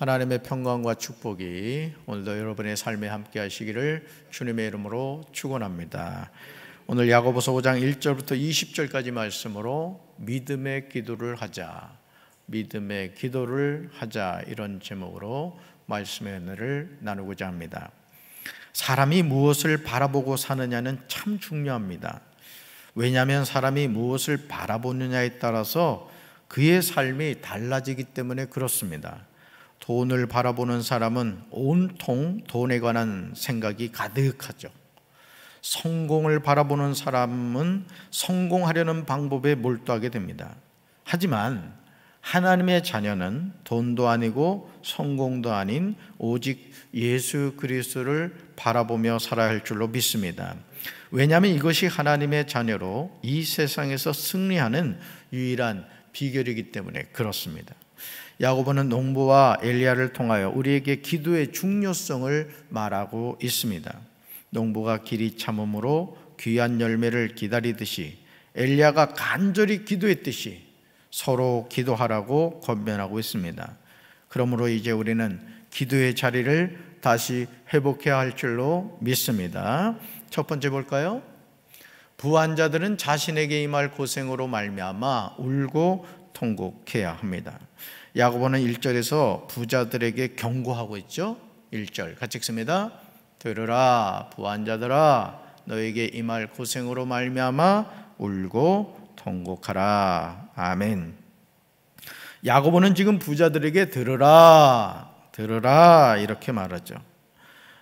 하나님의 평강과 축복이 오늘도 여러분의 삶에 함께 하시기를 주님의 이름으로 축원합니다. 오늘 야고보서 5장 1절부터 20절까지 말씀으로 믿음의 기도를 하자, 믿음의 기도를 하자, 이런 제목으로 말씀의 은혜를 나누고자 합니다. 사람이 무엇을 바라보고 사느냐는 참 중요합니다. 왜냐하면 사람이 무엇을 바라보느냐에 따라서 그의 삶이 달라지기 때문에 그렇습니다. 돈을 바라보는 사람은 온통 돈에 관한 생각이 가득하죠. 성공을 바라보는 사람은 성공하려는 방법에 몰두하게 됩니다. 하지만 하나님의 자녀는 돈도 아니고 성공도 아닌 오직 예수 그리스도를 바라보며 살아야 할 줄로 믿습니다. 왜냐하면 이것이 하나님의 자녀로 이 세상에서 승리하는 유일한 비결이기 때문에 그렇습니다. 야고보는 농부와 엘리야를 통하여 우리에게 기도의 중요성을 말하고 있습니다. 농부가 길이 참음으로 귀한 열매를 기다리듯이 엘리야가 간절히 기도했듯이 서로 기도하라고 권면하고 있습니다. 그러므로 이제 우리는 기도의 자리를 다시 회복해야 할 줄로 믿습니다. 첫 번째 볼까요? 부한 자들은 자신에게 임할 고생으로 말미암아 울고 통곡해야 합니다. 야고보는 1절에서 부자들에게 경고하고 있죠. 1절 같이 읽습니다. 들으라, 부한 자들아, 너에게 임할 고생으로 말미암아 울고 통곡하라. 아멘. 야고보는 지금 부자들에게 들으라, 들으라 이렇게 말하죠.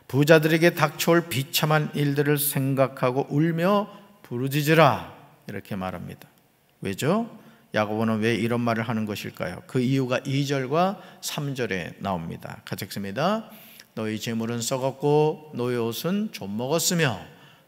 부자들에게 닥쳐올 비참한 일들을 생각하고 울며 부르짖으라 이렇게 말합니다. 왜죠? 야고보는 왜 이런 말을 하는 것일까요? 그 이유가 2절과 3절에 나옵니다. 같이 읽습니다. 너희 재물은 썩었고 너희 옷은 좀 먹었으며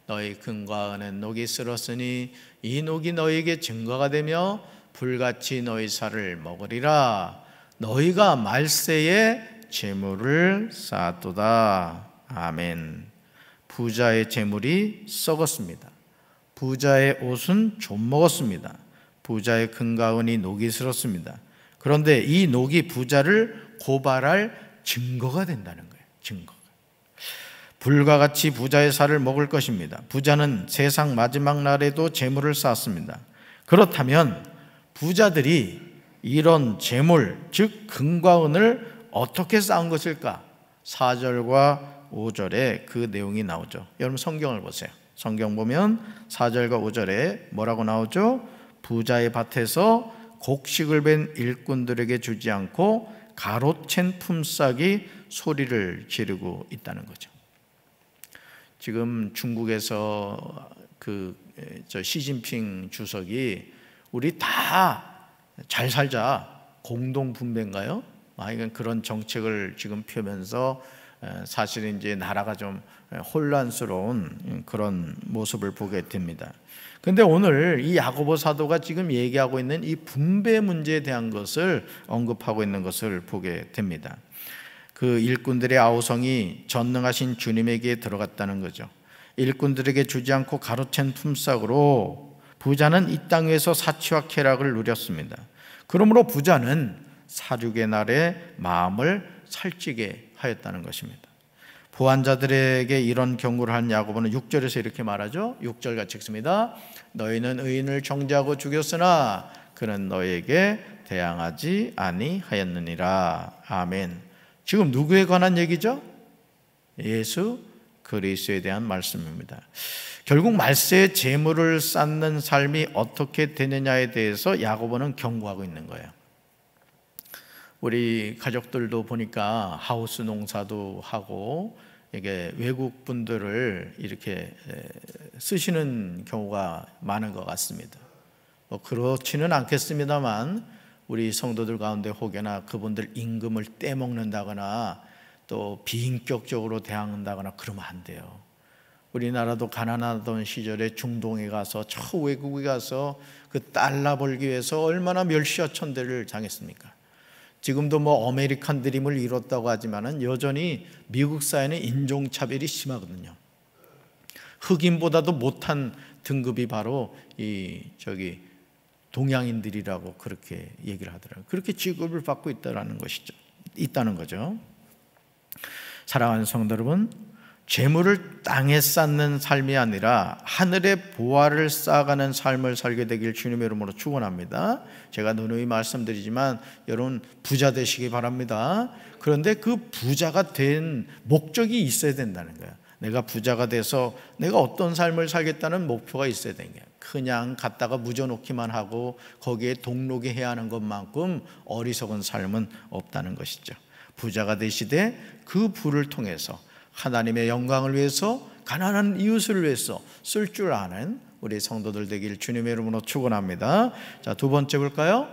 너희 금과 은은 녹이 쓸었으니 이 녹이 너희에게 증거가 되며 불같이 너희 살을 먹으리라. 너희가 말세에 재물을 쌓았도다. 아멘. 부자의 재물이 썩었습니다. 부자의 옷은 좀 먹었습니다. 부자의 금과 은이 녹이 슬었습니다. 그런데 이 녹이 부자를 고발할 증거가 된다는 거예요. 증거가. 불과 같이 부자의 살을 먹을 것입니다. 부자는 세상 마지막 날에도 재물을 쌓았습니다. 그렇다면 부자들이 이런 재물, 즉 금과 은을 어떻게 쌓은 것일까? 4절과 5절에 그 내용이 나오죠. 여러분 성경을 보세요. 성경 보면 4절과 5절에 뭐라고 나오죠? 부자의 밭에서 곡식을 벤 일꾼들에게 주지 않고 가로챈 품삯이 소리를 지르고 있다는 거죠. 지금 중국에서 시진핑 주석이 우리 다 잘 살자 공동 분배인가요? 그런 정책을 지금 펴면서 사실은 이제 나라가 좀 혼란스러운 그런 모습을 보게 됩니다. 그런데 오늘 이 야고보 사도가 지금 얘기하고 있는 이 분배 문제에 대한 것을 언급하고 있는 것을 보게 됩니다. 그 일꾼들의 아우성이 전능하신 주님에게 들어갔다는 거죠. 일꾼들에게 주지 않고 가로챈 품삯으로 부자는 이 땅 위에서 사치와 쾌락을 누렸습니다. 그러므로 부자는 사륙의 날에 마음을 살찌게 하였다는 것입니다. 부한 자들에게 이런 경고를 한 야고보는 6절에서 이렇게 말하죠. 6절 같이 읽습니다. 너희는 의인을 정죄하고 죽였으나 그는 너희에게 대항하지 아니하였느니라. 아멘. 지금 누구에 관한 얘기죠? 예수 그리스도에 대한 말씀입니다. 결국 말세에 재물을 쌓는 삶이 어떻게 되느냐에 대해서 야고보는 경고하고 있는 거예요. 우리 가족들도 보니까 하우스 농사도 하고 이게 외국 분들을 이렇게 쓰시는 경우가 많은 것 같습니다. 그렇지는 않겠습니다만 우리 성도들 가운데 혹여나 그분들 임금을 떼먹는다거나 또 비인격적으로 대한다거나 그러면 안 돼요. 우리나라도 가난하던 시절에 중동에 가서 저 외국에 가서 그 달러 벌기 위해서 얼마나 멸시천대를 당했습니까? 지금도 아메리칸 드림을 이뤘다고 하지만은 여전히 미국 사회는 인종차별이 심하거든요. 흑인보다도 못한 등급이 바로 동양인들이라고 그렇게 얘기를 하더라고요. 그렇게 취급을 받고 있다는 것이죠. 있다는 거죠. 사랑하는 성도 여러분, 재물을 땅에 쌓는 삶이 아니라 하늘의 보화를 쌓아가는 삶을 살게 되길 주님의 이름으로 축원합니다. 제가 누누이 말씀드리지만 여러분 부자 되시기 바랍니다. 그런데 그 부자가 된 목적이 있어야 된다는 거예요. 내가 부자가 돼서 내가 어떤 삶을 살겠다는 목표가 있어야 되는 거예요. 그냥 갖다가 묻어놓기만 하고 거기에 동록이 해야 하는 것만큼 어리석은 삶은 없다는 것이죠. 부자가 되시되 그 부를 통해서 하나님의 영광을 위해서, 가난한 이웃을 위해서 쓸 줄 아는 우리 성도들 되길 주님의 이름으로 축원합니다. 자, 두 번째 볼까요?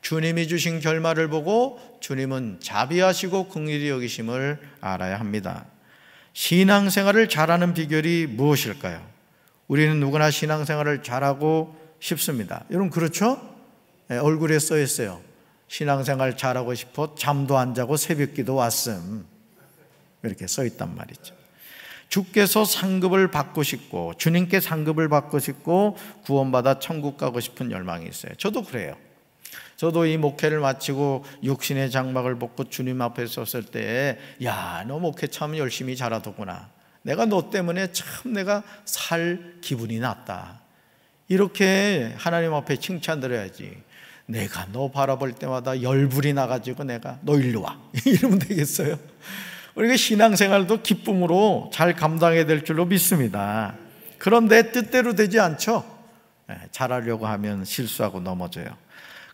주님이 주신 결말을 보고 주님은 자비하시고 긍휼히 여기심을 알아야 합니다. 신앙생활을 잘하는 비결이 무엇일까요? 우리는 누구나 신앙생활을 잘하고 싶습니다. 여러분 그렇죠? 네, 얼굴에 써 있어요. 신앙생활 잘하고 싶어 잠도 안 자고 새벽기도 왔음, 이렇게 써 있단 말이죠. 주께서 상급을 받고 싶고, 주님께 상급을 받고 싶고 구원받아 천국 가고 싶은 열망이 있어요. 저도 그래요. 저도 이 목회를 마치고 육신의 장막을 벗고 주님 앞에 섰을 때, 야, 너 목회 참 열심히 잘하더구나, 내가 너 때문에 참 내가 살 기분이 났다, 이렇게 하나님 앞에 칭찬드려야지. 내가 너 바라볼 때마다 열불이 나가지고 내가 너 일로 와 이러면 되겠어요? 우리가 신앙생활도 기쁨으로 잘 감당해야 될 줄로 믿습니다. 그런데 뜻대로 되지 않죠. 잘하려고 하면 실수하고 넘어져요.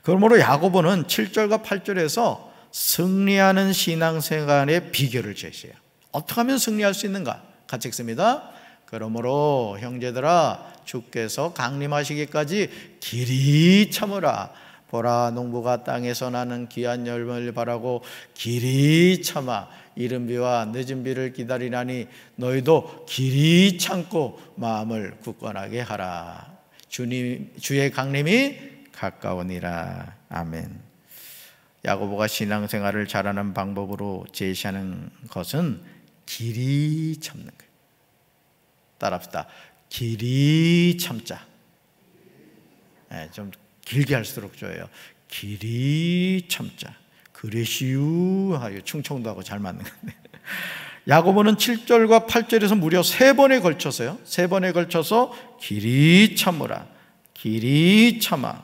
그러므로 야고보는 7절과 8절에서 승리하는 신앙생활의 비결을 제시해요. 어떻게 하면 승리할 수 있는가? 같이 읽습니다. 그러므로 형제들아, 주께서 강림하시기까지 길이 참으라. 보라, 농부가 땅에서 나는 귀한 열매를 바라고 길이 참아 이른 비와 늦은 비를 기다리나니 너희도 길이 참고 마음을 굳건하게 하라. 주의 강림이 가까우니라. 아멘. 야고보가 신앙생활을 잘하는 방법으로 제시하는 것은 길이 참는 거예요. 따라합시다. 길이 참자. 좀 길게 할수록 좋아요. 길이 참자. 그레시우 하여 충청도 하고 잘 맞는 건데, 야고보는 7절과 8절에서 무려 3번에 걸쳐서요, 3번에 걸쳐서 길이 참으라, 길이 참아,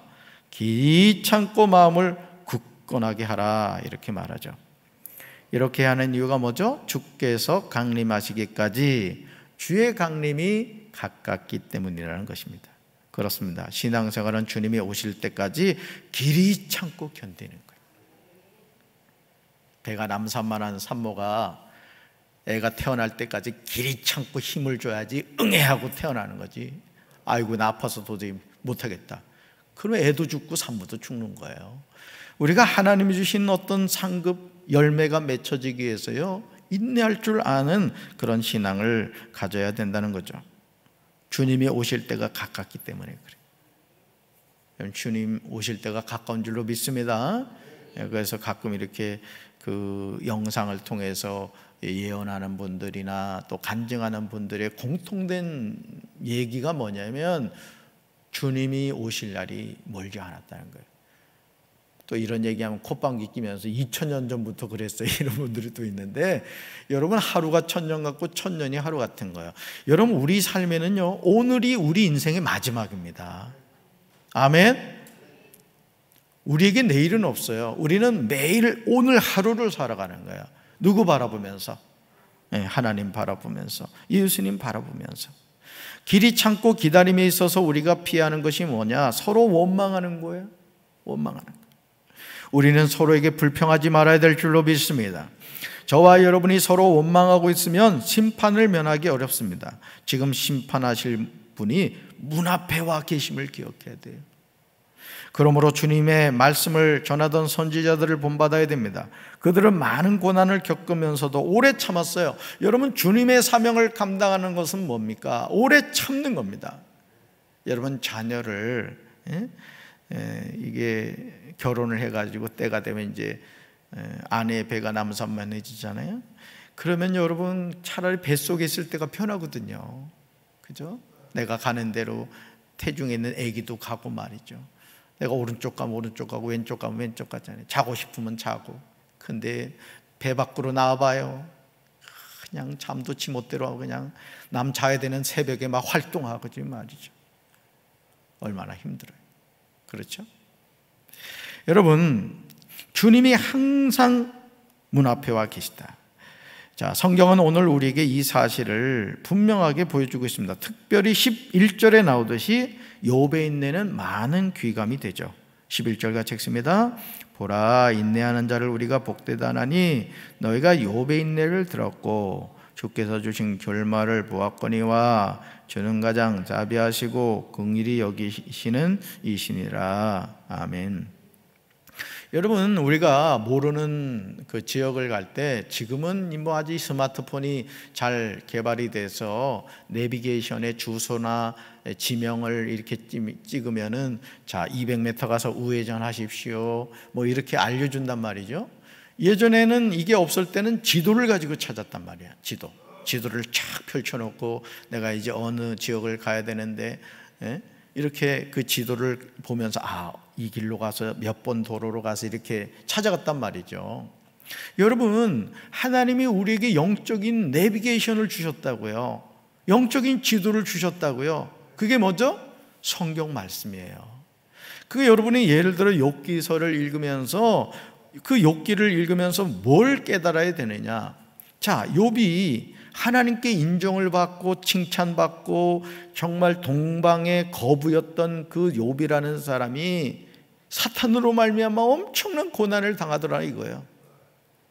길이 참고 마음을 굳건하게 하라, 이렇게 말하죠. 이렇게 하는 이유가 뭐죠? 주께서 강림하시기까지, 주의 강림이 가깝기 때문이라는 것입니다. 그렇습니다. 신앙생활은 주님이 오실 때까지 길이 참고 견디는 거예요. 배가 남산만한 산모가 애가 태어날 때까지 길이 참고 힘을 줘야지 응애하고 태어나는 거지. 아이고 나 아파서 도저히 못하겠다, 그러면 애도 죽고 산모도 죽는 거예요. 우리가 하나님이 주신 어떤 상급 열매가 맺혀지기 위해서요, 인내할 줄 아는 그런 신앙을 가져야 된다는 거죠. 주님이 오실 때가 가깝기 때문에 그래요. 주님 오실 때가 가까운 줄로 믿습니다. 그래서 가끔 이렇게 그 영상을 통해서 예언하는 분들이나 또 간증하는 분들의 공통된 얘기가 뭐냐면 주님이 오실 날이 멀지 않았다는 거예요. 또 이런 얘기하면 콧방귀 끼면서 2000년 전부터 그랬어요, 이런 분들이 또 있는데, 여러분 하루가 1000년 같고 1000년이 하루 같은 거예요. 여러분 우리 삶에는요, 오늘이 우리 인생의 마지막입니다. 아멘. 우리에게 내일은 없어요. 우리는 매일 오늘 하루를 살아가는 거예요. 누구 바라보면서? 하나님 바라보면서, 예수님 바라보면서. 길이 참고 기다림에 있어서 우리가 피하는 것이 뭐냐? 서로 원망하는 거예요. 원망하는 거예요. 우리는 서로에게 불평하지 말아야 될 줄로 믿습니다. 저와 여러분이 서로 원망하고 있으면 심판을 면하기 어렵습니다. 지금 심판하실 분이 문 앞에 와 계심을 기억해야 돼요. 그러므로 주님의 말씀을 전하던 선지자들을 본받아야 됩니다. 그들은 많은 고난을 겪으면서도 오래 참았어요. 여러분 주님의 사명을 감당하는 것은 뭡니까? 오래 참는 겁니다. 여러분 자녀를 이게 결혼을 해가지고 때가 되면 이제 아내의 배가 남산만해지잖아요. 그러면 여러분 차라리 뱃속에 있을 때가 편하거든요. 그죠? 내가 가는 대로 태중에 있는 아기도 가고 말이죠. 내가 오른쪽 가면 오른쪽 가고 왼쪽 가면 왼쪽 가잖아요. 자고 싶으면 자고. 근데 배 밖으로 나와봐요. 그냥 잠도 지멋대로 하고 그냥 남 자야 되는 새벽에 막 활동하고 지금 말이죠. 얼마나 힘들어요. 그렇죠? 여러분, 주님이 항상 문 앞에 와 계시다. 자, 성경은 오늘 우리에게 이 사실을 분명하게 보여주고 있습니다. 특별히 11절에 나오듯이 욥의 인내는 많은 귀감이 되죠. 11절 같이 읽습니다. 보라, 인내하는 자를 우리가 복되다 하나니 너희가 욥의 인내를 들었고 주께서 주신 결말을 보았거니와 주는 가장 자비하시고 긍휼히 여기시는 이시니라. 아멘. 여러분, 우리가 모르는 그 지역을 갈 때 지금은 뭐 아직 스마트폰이 잘 개발이 돼서 내비게이션의 주소나 지명을 이렇게 찍으면은 자 200m 가서 우회전 하십시오 뭐 이렇게 알려준단 말이죠. 예전에는 이게 없을 때는 지도를 가지고 찾았단 말이야. 지도를 쫙 펼쳐놓고 내가 이제 어느 지역을 가야 되는데 이렇게 그 지도를 보면서 이 길로 가서 몇 번 도로로 가서 이렇게 찾아갔단 말이죠. 여러분, 하나님이 우리에게 영적인 내비게이션을 주셨다고요. 영적인 지도를 주셨다고요. 그게 뭐죠? 성경 말씀이에요. 그 여러분이 예를 들어 욥기서를 읽으면서 그 욥기를 읽으면서 뭘 깨달아야 되느냐? 자, 욥이 하나님께 인정을 받고 칭찬받고 정말 동방의 거부였던 그 욥이라는 사람이 사탄으로 말미암아 엄청난 고난을 당하더라 이거예요.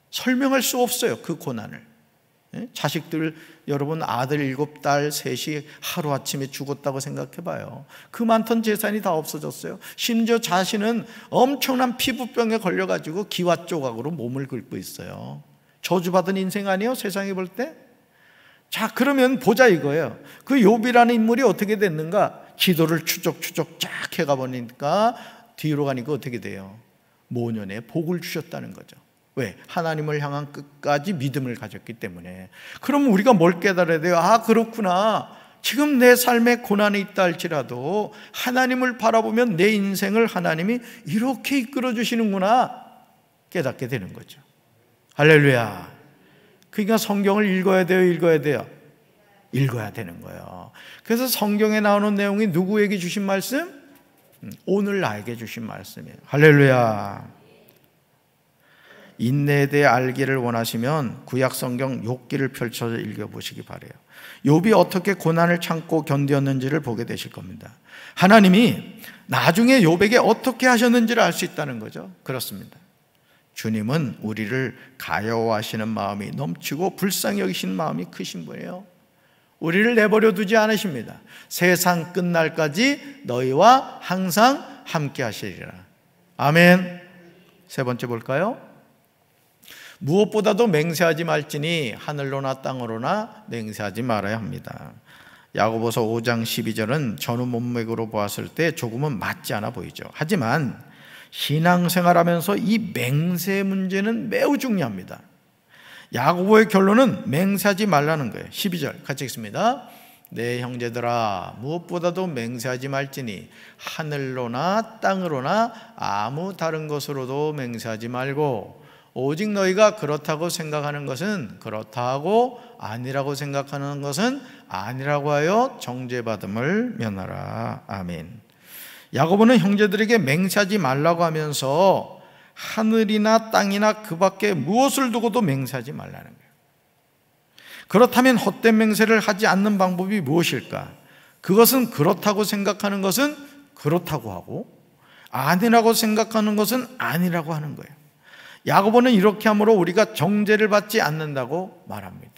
설명할 수 없어요, 그 고난을. 자식들, 여러분 아들 7딸 셋이 하루아침에 죽었다고 생각해봐요. 그 많던 재산이 다 없어졌어요. 심지어 자신은 엄청난 피부병에 걸려가지고 기와 조각으로 몸을 긁고 있어요. 저주받은 인생 아니에요, 세상에 볼 때? 자, 그러면 보자 이거예요. 그 욥이라는 인물이 어떻게 됐는가? 지도를 추적 쫙 해가 보니까 뒤로 가니까 어떻게 돼요? 모년에 복을 주셨다는 거죠. 왜? 하나님을 향한 끝까지 믿음을 가졌기 때문에. 그럼 우리가 뭘 깨달아야 돼요? 그렇구나. 지금 내 삶에 고난이 있다 할지라도 하나님을 바라보면 내 인생을 하나님이 이렇게 이끌어 주시는구나 깨닫게 되는 거죠. 할렐루야. 그러니까 성경을 읽어야 돼요, 읽어야 돼요? 읽어야 되는 거예요. 그래서 성경에 나오는 내용이 누구에게 주신 말씀? 오늘 나에게 주신 말씀이에요. 할렐루야. 인내에 대해 알기를 원하시면 구약 성경 욥기를 펼쳐서 읽어보시기 바라요. 욥이 어떻게 고난을 참고 견뎠는지를 보게 되실 겁니다. 하나님이 나중에 욥에게 어떻게 하셨는지를 알 수 있다는 거죠. 그렇습니다. 주님은 우리를 가여워하시는 마음이 넘치고 불쌍히 여기시는 마음이 크신 분이에요. 우리를 내버려 두지 않으십니다. 세상 끝날까지 너희와 항상 함께 하시리라. 아멘. 세 번째 볼까요? 무엇보다도 맹세하지 말지니 하늘로나 땅으로나 맹세하지 말아야 합니다. 야고보서 5장 12절은 전후 문맥으로 보았을 때 조금은 맞지 않아 보이죠. 하지만 신앙생활하면서 이 맹세 문제는 매우 중요합니다. 야고보의 결론은 맹세하지 말라는 거예요. 12절 같이 읽습니다. 내 형제들아, 무엇보다도 맹세하지 말지니 하늘로나 땅으로나 아무 다른 것으로도 맹세하지 말고 오직 너희가 그렇다고 생각하는 것은 그렇다 하고 아니라고 생각하는 것은 아니라고 하여 정죄받음을 면하라. 아멘. 야고보는 형제들에게 맹세하지 말라고 하면서 하늘이나 땅이나 그 밖에 무엇을 두고도 맹세하지 말라는 거예요. 그렇다면 헛된 맹세를 하지 않는 방법이 무엇일까? 그것은 그렇다고 생각하는 것은 그렇다고 하고 아니라고 생각하는 것은 아니라고 하는 거예요. 야고보는 이렇게 함으로 우리가 정죄를 받지 않는다고 말합니다.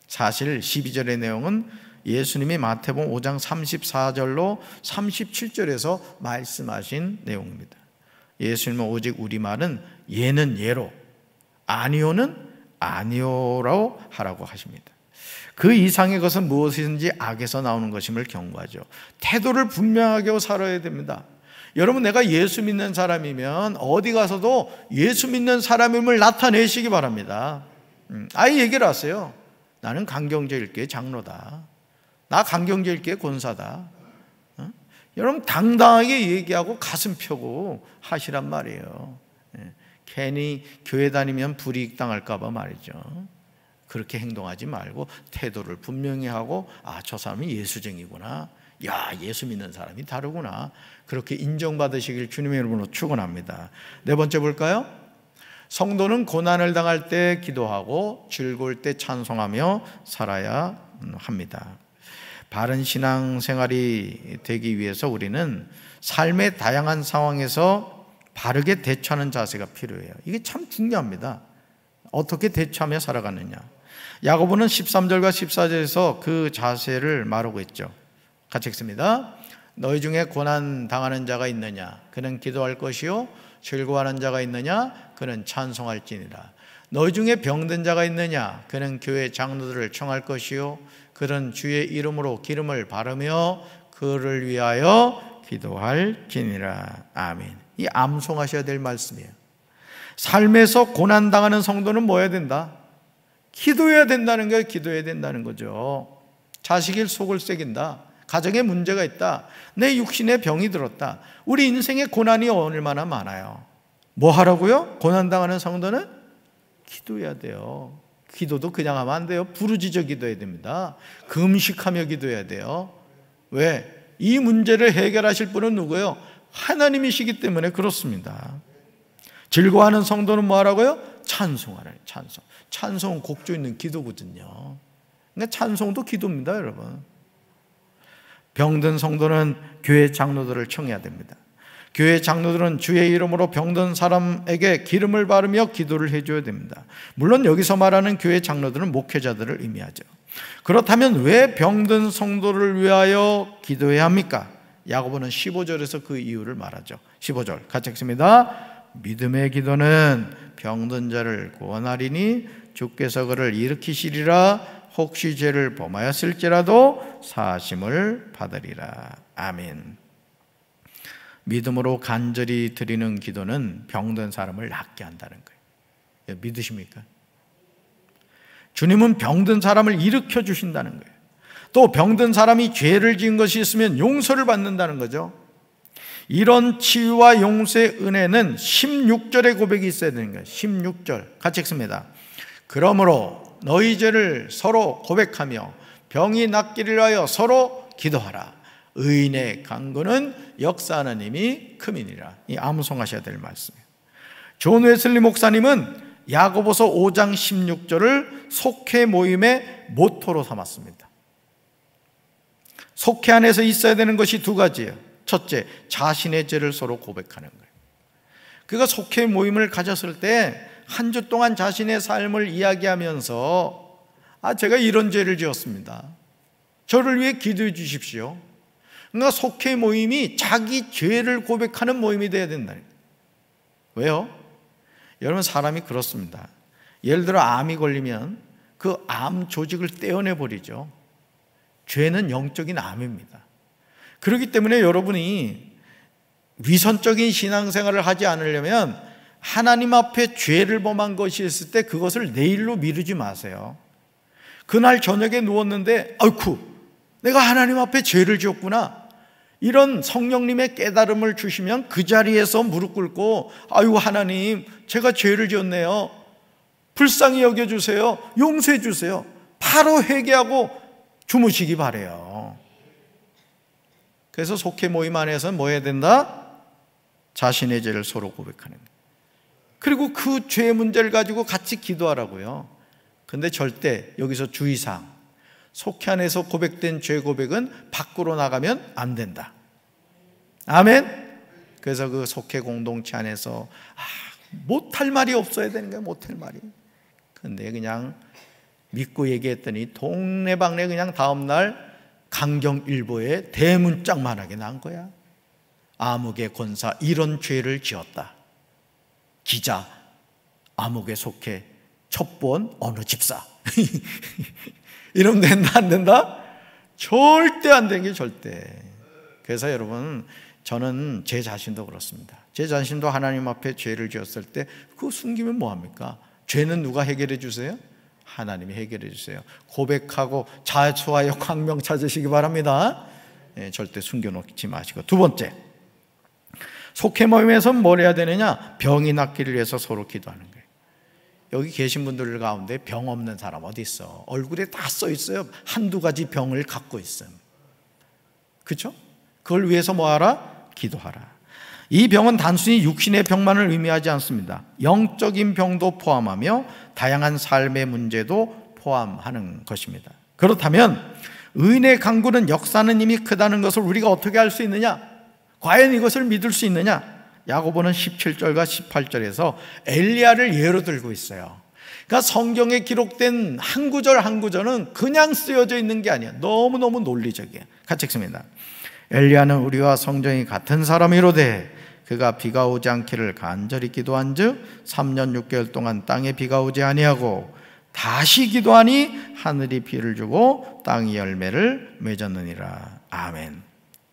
사실 12절의 내용은 예수님이 마태복음 5장 34절로 37절에서 말씀하신 내용입니다. 예수님은 오직 우리말은 예는 예로 아니오는 아니오라고 하라고 하십니다. 그 이상의 것은 무엇이든지 악에서 나오는 것임을 경고하죠. 태도를 분명하게 하고 살아야 됩니다. 여러분, 내가 예수 믿는 사람이면 어디 가서도 예수 믿는 사람임을 나타내시기 바랍니다. 아예 얘기를 하세요. 나는 강경제일교회 장로다. 나 강경제일교회 권사다. 여러분 당당하게 얘기하고 가슴 펴고 하시란 말이에요. 괜히 교회 다니면 불이익 당할까 봐 말이죠. 그렇게 행동하지 말고 태도를 분명히 하고, 아, 저 사람이 예수쟁이구나, 야, 예수 믿는 사람이 다르구나, 그렇게 인정받으시길 주님의 이름으로 축원합니다. 네 번째 볼까요? 성도는 고난을 당할 때 기도하고 즐거울 때 찬송하며 살아야 합니다. 바른 신앙생활이 되기 위해서 우리는 삶의 다양한 상황에서 바르게 대처하는 자세가 필요해요. 이게 참 중요합니다. 어떻게 대처하며 살아가느냐. 야고보는 13절과 14절에서 그 자세를 말하고 있죠. 같이 읽습니다. 너희 중에 고난 당하는 자가 있느냐? 그는 기도할 것이요 즐거워하는 자가 있느냐? 그는 찬송할지니라. 너희 중에 병든 자가 있느냐? 그는 교회 장로들을 청할 것이요 그는 주의 이름으로 기름을 바르며 그를 위하여 기도할지니라. 아멘. 이 암송하셔야 될 말씀이에요. 삶에서 고난 당하는 성도는 뭐 해야 된다? 기도해야 된다는 거예요. 기도해야 된다는 거죠. 자식의 속을 새긴다, 가정에 문제가 있다, 내 육신에 병이 들었다, 우리 인생에 고난이 얼마나 많아요. 뭐 하라고요? 고난당하는 성도는 기도해야 돼요. 기도도 그냥 하면 안 돼요. 부르짖어 기도해야 됩니다. 금식하며 기도해야 돼요. 왜? 이 문제를 해결하실 분은 누구예요? 하나님이시기 때문에 그렇습니다. 즐거워하는 성도는 뭐 하라고요? 찬송하라. 찬송. 찬송은 곡조 있는 기도거든요. 그러니까 찬송도 기도입니다, 여러분. 병든 성도는 교회 장로들을 청해야 됩니다. 교회 장로들은 주의 이름으로 병든 사람에게 기름을 바르며 기도를 해줘야 됩니다. 물론 여기서 말하는 교회 장로들은 목회자들을 의미하죠. 그렇다면 왜 병든 성도를 위하여 기도해야 합니까? 야고보는 15절에서 그 이유를 말하죠. 15절 같이 읽습니다. 믿음의 기도는 병든 자를 구원하리니 주께서 그를 일으키시리라. 혹시 죄를 범하였을지라도 사하심을 받으리라. 아멘. 믿음으로 간절히 드리는 기도는 병든 사람을 낫게 한다는 거예요. 믿으십니까? 주님은 병든 사람을 일으켜 주신다는 거예요. 또 병든 사람이 죄를 지은 것이 있으면 용서를 받는다는 거죠. 이런 치유와 용서의 은혜는 16절의 고백이 있어야 되는 거예요. 16절 같이 읽습니다. 그러므로 너희 죄를 서로 고백하며 병이 낫기를 위하여 서로 기도하라. 의인의 간구는 역사하는 힘이 큼이니라. 이 암송하셔야 될 말씀이에요. 존 웨슬리 목사님은 야고보서 5장 16절을 속회 모임의 모토로 삼았습니다. 속회 안에서 있어야 되는 것이 두 가지예요. 첫째, 자신의 죄를 서로 고백하는 거예요. 그가 속회 모임을 가졌을 때 한 주 동안 자신의 삶을 이야기하면서, 아, 제가 이런 죄를 지었습니다, 저를 위해 기도해 주십시오. 그러니까 속회 모임이 자기 죄를 고백하는 모임이 되어야 된다. 왜요? 여러분, 사람이 그렇습니다. 예를 들어 암이 걸리면 그 암 조직을 떼어내버리죠. 죄는 영적인 암입니다. 그렇기 때문에 여러분이 위선적인 신앙생활을 하지 않으려면 하나님 앞에 죄를 범한 것이 있을 때 그것을 내일로 미루지 마세요. 그날 저녁에 누웠는데 아이쿠, 내가 하나님 앞에 죄를 지었구나, 이런 성령님의 깨달음을 주시면 그 자리에서 무릎 꿇고, 아유 하나님, 제가 죄를 지었네요, 불쌍히 여겨주세요, 용서해 주세요, 바로 회개하고 주무시기 바래요. 그래서 속회 모임 안에서는 뭐 해야 된다? 자신의 죄를 서로 고백하는 거예요. 그리고 그 죄의 문제를 가지고 같이 기도하라고요. 근데 절대 여기서 주의사항, 속회 안에서 고백된 죄 고백은 밖으로 나가면 안 된다. 아멘. 그래서 그 속회 공동체 안에서 못할 말이 없어야 되는 거예요. 못할 말이. 근데 그냥 믿고 얘기했더니 동네방네 그냥 다음날 강경일보에 대문짝만하게 난 거야. 암흑의 권사 이런 죄를 지었다. 기자, 암흑에 속해 첩보원 어느 집사. 이러면 된다 안 된다? 절대 안 되는 게 절대. 그래서 여러분, 저는 제 자신도 그렇습니다. 제 자신도 하나님 앞에 죄를 지었을 때 그거 숨기면 뭐합니까? 죄는 누가 해결해 주세요? 하나님이 해결해 주세요. 고백하고 자수하여 광명 찾으시기 바랍니다. 절대 숨겨놓지 마시고. 두 번째, 속회 모임에서 뭘 해야 되느냐? 병이 낫기를 위해서 서로 기도하는 거예요. 여기 계신 분들 가운데 병 없는 사람 어디 있어? 얼굴에 다 써 있어요. 한두 가지 병을 갖고 있음. 그렇죠? 그걸 위해서 뭐하라? 기도하라. 이 병은 단순히 육신의 병만을 의미하지 않습니다. 영적인 병도 포함하며 다양한 삶의 문제도 포함하는 것입니다. 그렇다면 의인의 강구는 역사는 이미 크다는 것을 우리가 어떻게 알 수 있느냐? 과연 이것을 믿을 수 있느냐? 야고보는 17절과 18절에서 엘리야를 예로 들고 있어요. 그러니까 성경에 기록된 한 구절 한 구절은 그냥 쓰여져 있는 게 아니야. 너무너무 논리적이에요. 같이 읽습니다. 엘리야는 우리와 성정이 같은 사람이로되 그가 비가 오지 않기를 간절히 기도한즉 3년 6개월 동안 땅에 비가 오지 아니하고 다시 기도하니 하늘이 비를 주고 땅이 열매를 맺었느니라. 아멘.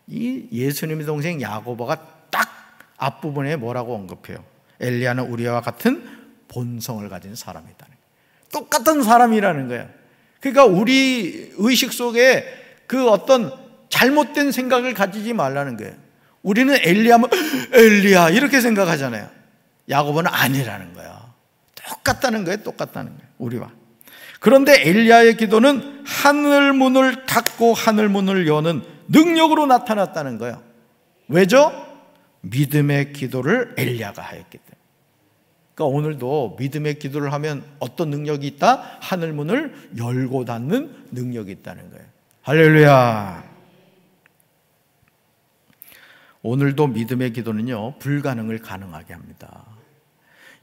이 예수님의 동생 야고보가 딱 앞부분에 뭐라고 언급해요? 엘리야는 우리와 같은 본성을 가진 사람이다. 똑같은 사람이라는 거예요. 그러니까 우리 의식 속에 그 어떤 잘못된 생각을 가지지 말라는 거예요. 우리는 엘리야면 엘리야 이렇게 생각하잖아요. 야고보는 아니라는 거예요. 똑같다는 거예요. 똑같다는 거예요. 우리와. 그런데 엘리야의 기도는 하늘 문을 닫고 하늘 문을 여는 능력으로 나타났다는 거예요. 왜죠? 믿음의 기도를 엘리야가 하였기 때문에. 그러니까 오늘도 믿음의 기도를 하면 어떤 능력이 있다? 하늘 문을 열고 닫는 능력이 있다는 거예요. 할렐루야. 오늘도 믿음의 기도는요, 불가능을 가능하게 합니다.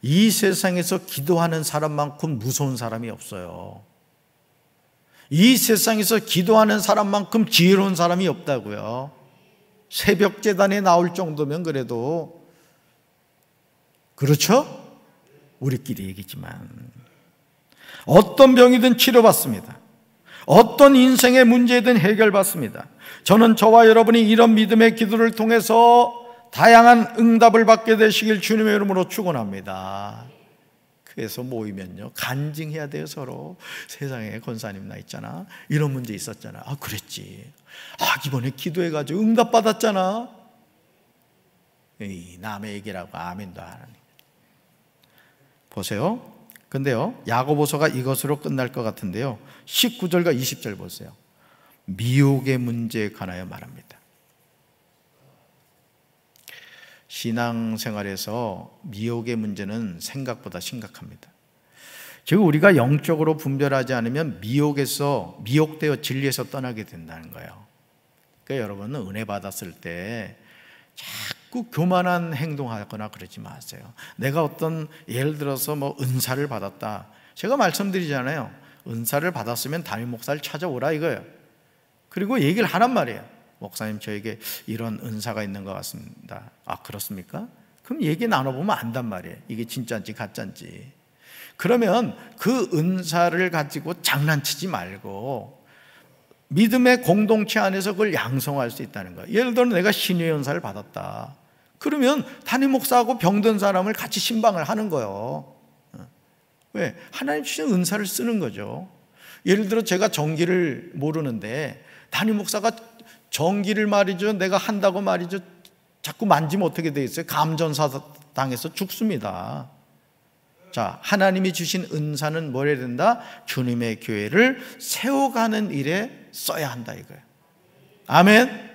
이 세상에서 기도하는 사람만큼 무서운 사람이 없어요. 이 세상에서 기도하는 사람만큼 지혜로운 사람이 없다고요. 새벽 제단에 나올 정도면 그래도 그렇죠? 우리끼리 얘기지만 어떤 병이든 치료받습니다. 어떤 인생의 문제든 해결받습니다. 저는 저와 여러분이 이런 믿음의 기도를 통해서 다양한 응답을 받게 되시길 주님의 이름으로 축원합니다. 그래서 모이면요, 간증해야 돼요. 서로. 세상에 권사님 나 있잖아, 이런 문제 있었잖아. 아 그랬지. 아 이번에 기도해가지고 응답 받았잖아. 에이, 남의 얘기라고 아멘도 안 하니. 보세요. 근데요, 야고보서가 이것으로 끝날 것 같은데요, 19절과 20절 보세요. 미혹의 문제에 관하여 말합니다. 신앙생활에서 미혹의 문제는 생각보다 심각합니다. 즉 우리가 영적으로 분별하지 않으면 미혹되어 진리에서 떠나게 된다는 거예요. 그러니까 여러분은 은혜 받았을 때 자꾸 교만한 행동하거나 그러지 마세요. 내가 어떤 예를 들어서 뭐 은사를 받았다. 제가 말씀드리잖아요. 은사를 받았으면 담임 목사를 찾아오라 이거예요. 그리고 얘기를 하란 말이에요. 목사님 저에게 이런 은사가 있는 것 같습니다. 아 그렇습니까? 그럼 얘기 나눠보면 안단 말이에요. 이게 진짜인지 가짜인지. 그러면 그 은사를 가지고 장난치지 말고 믿음의 공동체 안에서 그걸 양성할 수 있다는 거예요. 예를 들어 내가 신유의 은사를 받았다. 그러면 담임 목사하고 병든 사람을 같이 신방을 하는 거예요. 왜? 하나님 주신 은사를 쓰는 거죠. 예를 들어 제가 전기를 모르는데 담임 목사가 전기를 말이죠, 내가 한다고 말이죠, 자꾸 만지면 어떻게 돼 있어요? 감전사 당해서 죽습니다. 자, 하나님이 주신 은사는 뭘 해야 된다? 주님의 교회를 세워가는 일에 써야 한다 이거예요. 아멘.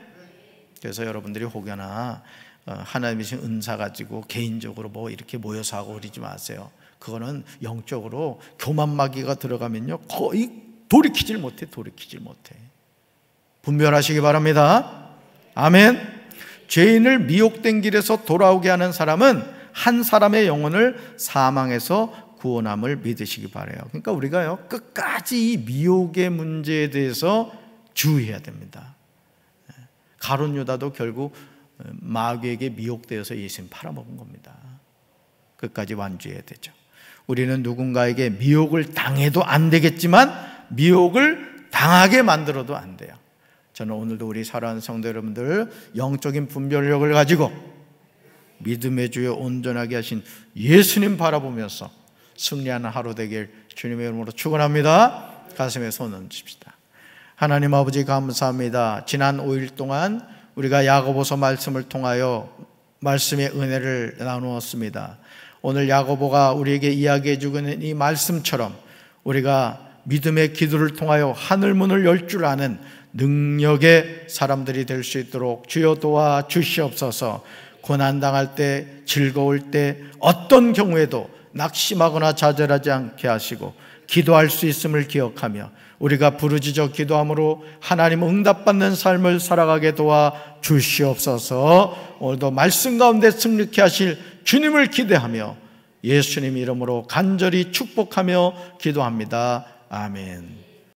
그래서 여러분들이 혹여나 하나님이 주신 은사 가지고 개인적으로 뭐 이렇게 모여서 하고 그러지 마세요. 그거는 영적으로 교만마귀가 들어가면요 거의 돌이키질 못해. 분별하시기 바랍니다. 아멘. 죄인을 미혹된 길에서 돌아오게 하는 사람은 한 사람의 영혼을 사망에서 구원함을 믿으시기 바라요. 그러니까 우리가요 끝까지 이 미혹의 문제에 대해서 주의해야 됩니다. 가룟 유다도 결국 마귀에게 미혹되어서 예수님 팔아먹은 겁니다. 끝까지 완주해야 되죠. 우리는 누군가에게 미혹을 당해도 안 되겠지만 미혹을 당하게 만들어도 안 돼요. 저는 오늘도 우리 사랑하는 성도 여러분들 영적인 분별력을 가지고 믿음의 주여 온전하게 하신 예수님 바라보면서 승리하는 하루 되길 주님의 이름으로 축원합니다. 가슴에 손 얹읍시다. 하나님 아버지 감사합니다. 지난 5일 동안 우리가 야고보서 말씀을 통하여 말씀의 은혜를 나누었습니다. 오늘 야고보가 우리에게 이야기해 주고 있는 이 말씀처럼 우리가 믿음의 기도를 통하여 하늘문을 열 줄 아는 능력의 사람들이 될 수 있도록 주여 도와 주시옵소서. 고난당할 때, 즐거울 때, 어떤 경우에도 낙심하거나 좌절하지 않게 하시고 기도할 수 있음을 기억하며 우리가 부르짖어 기도함으로 하나님 응답받는 삶을 살아가게 도와 주시옵소서. 오늘도 말씀 가운데 승리케 하실 주님을 기대하며 예수님 이름으로 간절히 축복하며 기도합니다. 아멘.